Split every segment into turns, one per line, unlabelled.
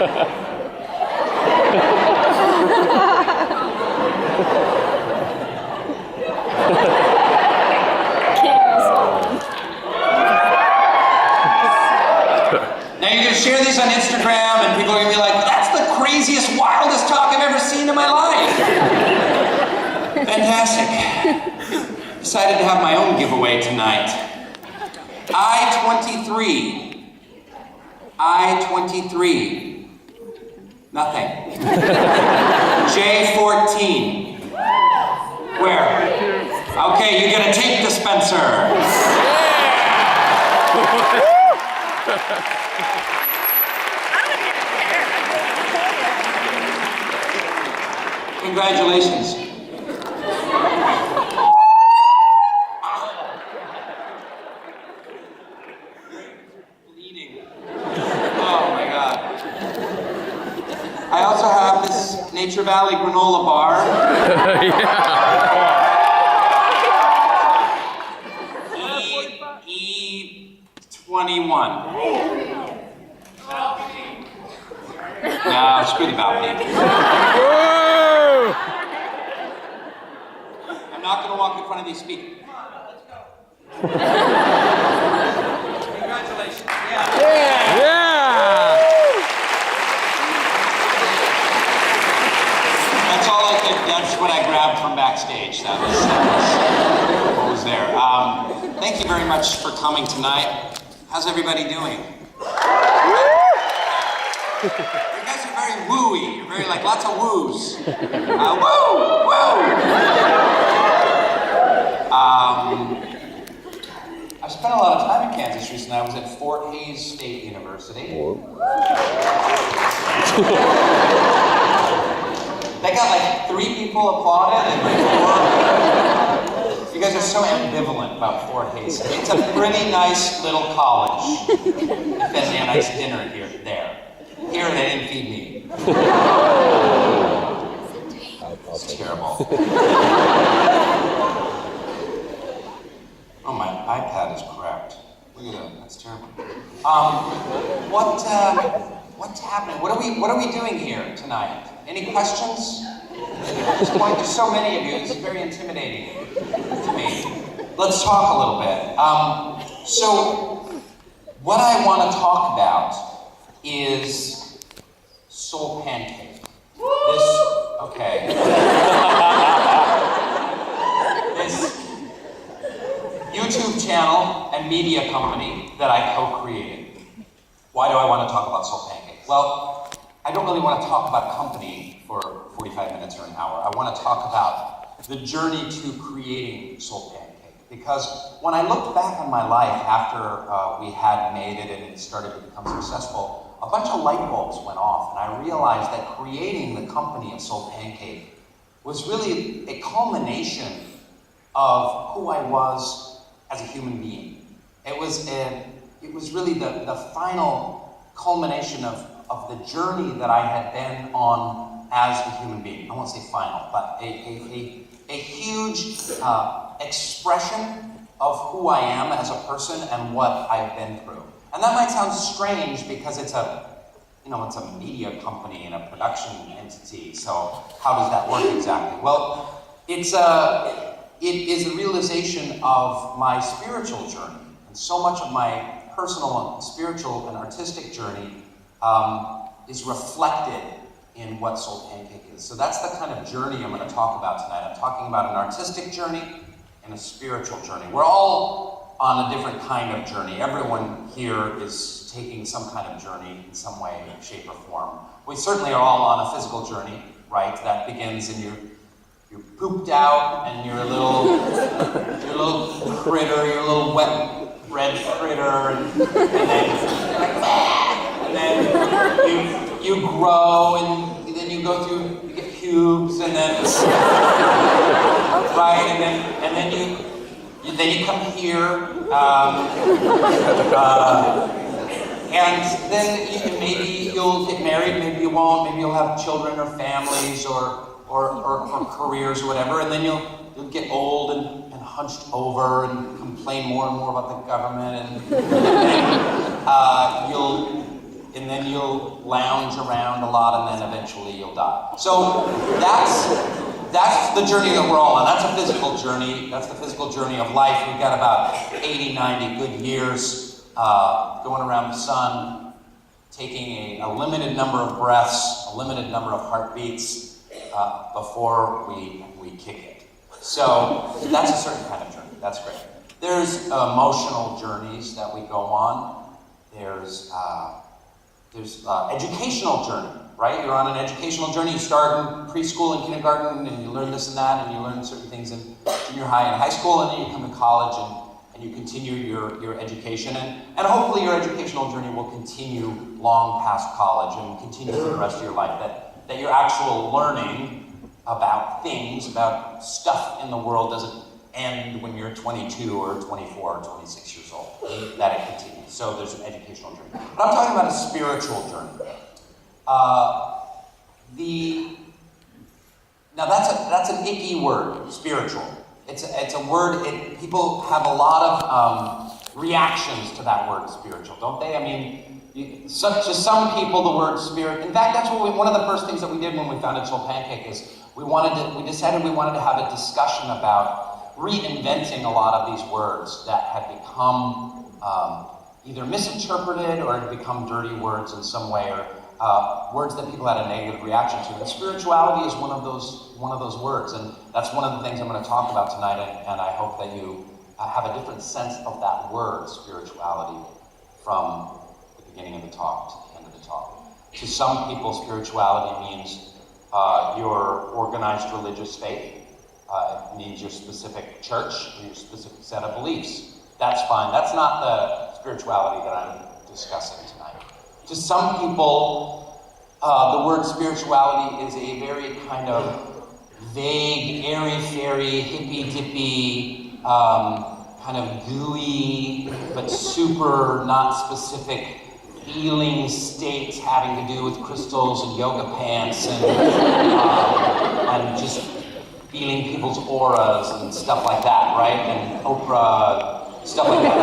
Now you're going to share these on Instagram and people are going to be like, that's the craziest, wildest talk I've ever seen in my life. Fantastic. Decided to have my own giveaway tonight. I-23. I-23. Nothing. J-14. Where? Okay, you get a tape dispenser. Congratulations. Bleeding. Oh my God. I also have this Nature Valley granola bar. E21. No, screw the balcony. I'm not going to walk in front of these speakers. Come on, let's go. Congratulations. Yeah. That's all I could, that's what I grabbed from backstage. That was what was there. Thank you very much for coming tonight. How's everybody doing? You guys are very wooey. You're very, like, lots of woos. Woo! Woo! I've spent a lot of time in Kansas recently. I was at Fort Hays State University. They got like 3 people applauded and like 4. You guys are so ambivalent about Fort Hays. It's a pretty nice little college. They fed me a nice dinner there. Here they didn't feed me. It's terrible. Oh, my iPad is cracked. Look at that. That's terrible. What's happening? What are we doing here tonight? Any questions? At this point, there's so many of you. This is very intimidating to me. Let's talk a little bit. So, what I want to talk about is Soul Pancake. This YouTube channel and media company that I co-created. Why do I want to talk about Soul Pancake? Well, I don't really want to talk about a company for 45 minutes or an hour. I want to talk about the journey to creating Soul Pancake. Because when I looked back on my life after we had made it and it started to become successful, a bunch of light bulbs went off, and I realized that creating the company of Soul Pancake was really a culmination of who I was as a human being. It was really the final culmination of the journey that I had been on as a human being. I won't say final, but a huge expression of who I am as a person and what I've been through. And that might sound strange because it's a media company and a production entity. So how does that work exactly? Well, it is a realization of my spiritual journey. And so much of my personal, spiritual, and artistic journey is reflected in what Soul Pancake is. So that's the kind of journey I'm going to talk about tonight. I'm talking about an artistic journey and a spiritual journey. We're all on a different kind of journey. Everyone here is taking some kind of journey in some way, shape, or form. We certainly are all on a physical journey, right? That begins in you're pooped out and you're a little critter, you're a little wet red critter, and then you grow, and then you go through, you get pubes, and then right, and then you come here, and then maybe you'll get married, maybe you won't, maybe you'll have children or families or careers or whatever, and then you'll get old and hunched over and complain more and more about the government, and then and then you'll lounge around a lot, and then eventually you'll die. So that's the journey that we're all on. That's a physical journey. That's the physical journey of life. We've got about 80, 90 good years going around the sun, taking a limited number of breaths, a limited number of heartbeats before we kick it. So that's a certain kind of journey. That's great. There's emotional journeys that we go on. There's educational journey, right? You're on an educational journey. You start in preschool and kindergarten, and you learn this and that, and you learn certain things in junior high and high school, and then you come to college and you continue your education. And hopefully your educational journey will continue long past college and continue for the rest of your life. That your actual learning about things, about stuff in the world doesn't end when you're 22 or 24 or 26 years old, that it continues. So there's an educational journey. But I'm talking about a spiritual journey. Now that's an icky word, spiritual. It's a word, people have a lot of reactions to that word, spiritual, don't they? I mean, to some people the word spirit, in fact, that's one of the first things that we did when we founded Soul Pancake is we decided we wanted to have a discussion about reinventing a lot of these words that had become either misinterpreted or had become dirty words in some way, or words that people had a negative reaction to. And spirituality is one of those words, and that's one of the things I'm going to talk about tonight, and I hope that you have a different sense of that word, spirituality, from the beginning of the talk to the end of the talk. To some people, spirituality means your organized religious faith. It means your specific church, or your specific set of beliefs. That's fine. That's not the spirituality that I'm discussing tonight. To some people, the word spirituality is a very kind of vague, airy-fairy, hippy-dippy, kind of gooey, but super not specific feeling states having to do with crystals and yoga pants and just feeling people's auras and stuff like that, right? And Oprah, stuff like that.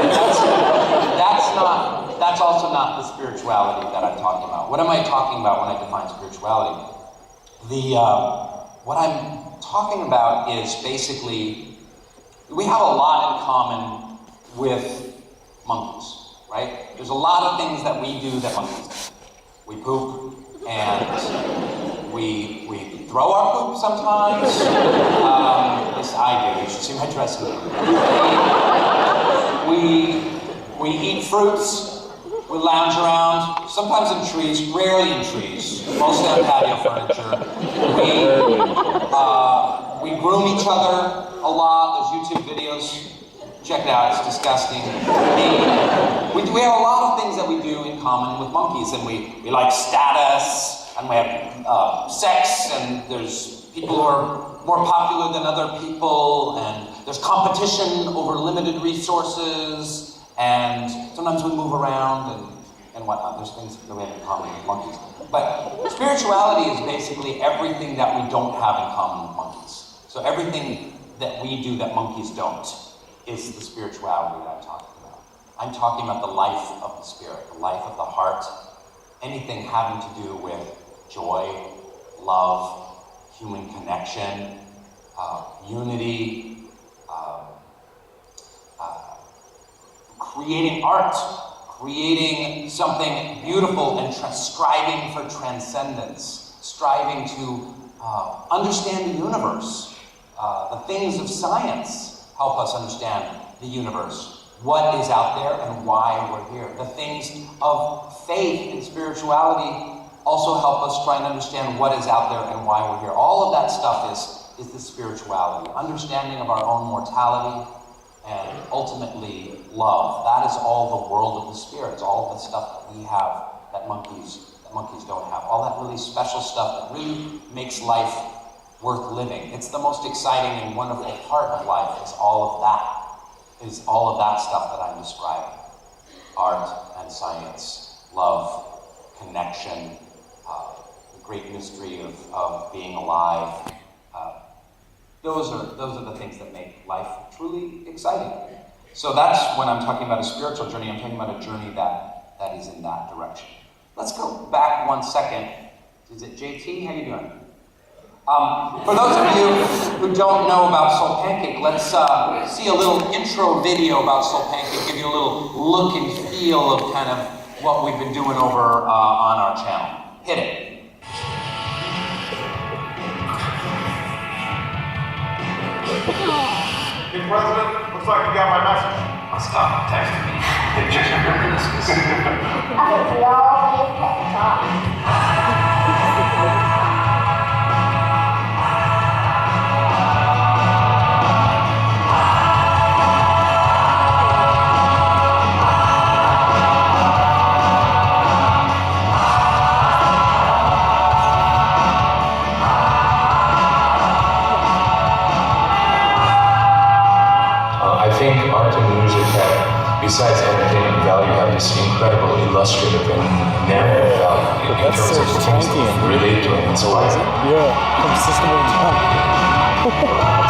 That's also not the spirituality that I'm talking about. What am I talking about when I define spirituality? What I'm talking about is basically, we have a lot in common with monkeys, right? There's a lot of things that we do that monkeys do. We poop, and we throw our poop sometimes. At least I do. You should see my dressing room. We eat fruits. We lounge around, sometimes in trees, rarely in trees, mostly on patio furniture. We groom each other a lot. There's YouTube videos. Check it out, it's disgusting. We have a lot of things that we do in common with monkeys, and we like status, and we have sex, and there's people who are more popular than other people, and there's competition over limited resources, and sometimes we move around and whatnot. There's things that we have in common with monkeys. But spirituality is basically everything that we don't have in common with monkeys. So everything that we do that monkeys don't is the spirituality that I'm talking about. I'm talking about the life of the spirit, the life of the heart, anything having to do with joy, love, human connection, unity, creating art, creating something beautiful, and striving for transcendence, striving to understand the universe. The things of science help us understand the universe, what is out there and why we're here. The things of faith and spirituality also help us try and understand what is out there and why we're here. All of that stuff is the spirituality, understanding of our own mortality, and ultimately love. That is all the world of the spirit. It's all the stuff that we have that monkeys don't have. All that really special stuff that really makes life worth living. It's the most exciting and wonderful part of life, is all of that stuff that I'm describing. Art and science, love, connection, the great mystery of being alive. Those are the things that make life truly exciting. So that's when I'm talking about a spiritual journey. I'm talking about a journey that is in that direction. let's go back 1 second. Is it JT? How you doing? For those of you who don't know about Soul Pancake, let's see a little intro video about Soul Pancake, give you a little look and feel of kind of what we've been doing over on our channel. Hit it.
Hey, President, looks like you got my message.
Stop texting me pictures of your meniscus.
I think we all need to talk.
I think art and music have, besides entertainment value, have this incredible illustrative and narrative value in terms of the things that we relate to it. And so
Yeah, from System of a Down.